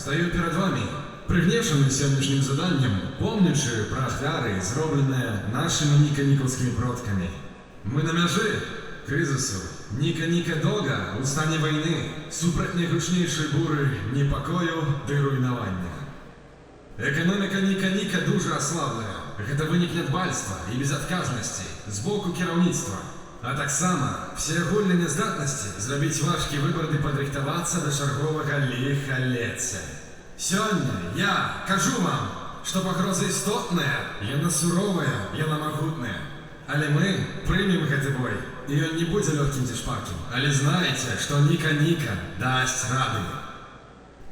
стаю перед вами, пригневшими сённяшнім заданням, помнячи про ахвяри, зроблене нашими ніка-ніківськими продками. Ми на межі кризису. Ніка-ніка Дога у стані війни, супроть найгучнішої бури непокою та руйнування. Экономика Ніка-ніка дуже ослаблена. Гэта вынік нядбальства і безадказнасці з боку кіраўніцтва. А таксама всеагульнай няздатнасці зрабіць важкі выбар ды падрыхтавацца да чарговага ліха-леця. Сёння я кажу вам, што пагроза істотная, яна суровая, яна магутная. Але мы прымем гэты бой, і ён не будзе лёгкім ці шпаркім. Але знаеце, што Ніка-ніка дасць рады.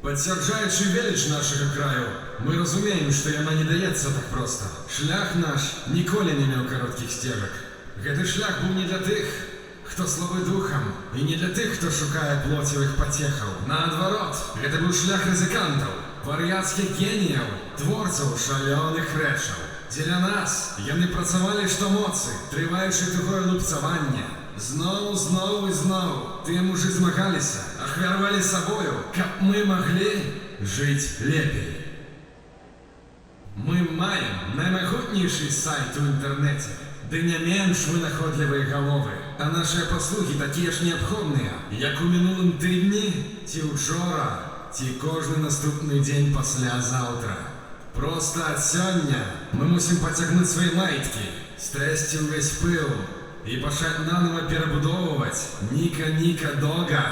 Пацвярджаючы веліч нашага краю, мы разумеем, што яна не даецца так проста. Шлях наш ніколі не меў кароткіх сцежак. Гэты шлях быў не для тых, хто слабы духам, і не для тых, хто шукае плоцевых пацехаў. Наадварот, гэта быў шлях рызыкантаў, вар'яцкіх геніяў, творцаў шалёных рэчаў. Дзеля нас яны працавалі штомоцы, трываючы тугое лупцаванне. Зноў і зноў тым уже змагаліся, ахвяравалі сабою, каб мы маглі жыць лепей. Мы маем наймагутнейшы сайт у інтэрнэце, ды не менш вынаходлівыя галовы, а нашыя паслугі такія ж неабходныя, як у мінулым тыдні, ці учора, ці кожны наступны дзень пасля заўтра. Проста ад сёння мы мусім пацягнуць свае маіткі, стрэсці ўвесь пыл і пачаць нанова перабудоўваць Ніка-ніка Дога.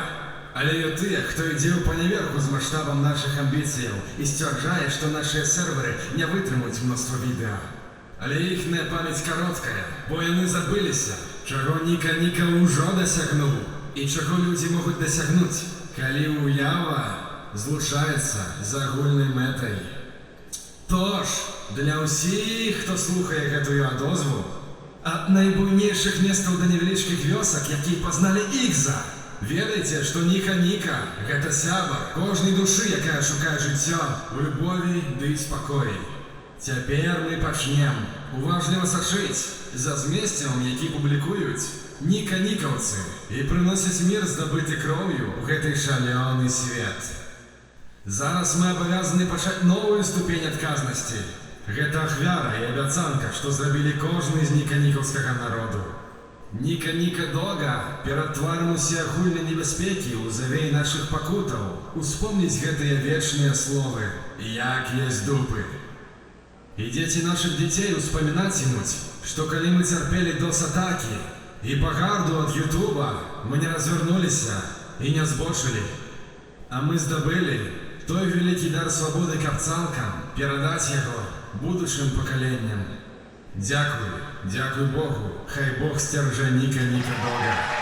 Але і тыя, хто ідзе ў паняверку з маштабам нашых амбіцыяў і сцвярджае, што нашыя серверы не вытрымаюць мноства відэа. Але іхная памяць кароткая, бо яны забыліся, чаго Ніка-ніка ўжо дасягнуў і чаго людзі могуць дасягнуць, калі ўява злучаецца з агульнай мэтай. Тож, для ўсіх, хто слухае гэтую адозву, ад найбуйнейшых месцаў да невялічкіх вёсак, якія пазналі Ігза, ведайце, што Ніка-ніка – гэта сябар кожнай душы, якая шукае жыццё у любові ды спакоі. Цяпер мы пачнем уважліва сачыць за змесцем, які публікуюць ніка-нікаўцы і прыносяць мір, здабыты кроўю ў гэты шалёны свет. Зараз мы абавязаны пачаць новую ступень адказнасці. Гэта ахвяра і абяцанка, што зрабілі кожны з ніка-нікаўскага народу. Ніка-ніка Дога перад тварам усеагульнай небяспекі ў завеі нашых пакутаў успомніць гэтыя вечныя словы, як ёсць дупы. І дзеці нашых дзяцей успамінаць імуць, што калі мы цярпелі дос-атакі і пагарду ад Ютуба, мы не развярнуліся і не збочылі. А мы здабылі той вялікі дар свабоды, каб цалкам перадаць яго будучым пакаленням. Дзякуй Богу, хай Бог сцяржа Ніка-ніка Дога.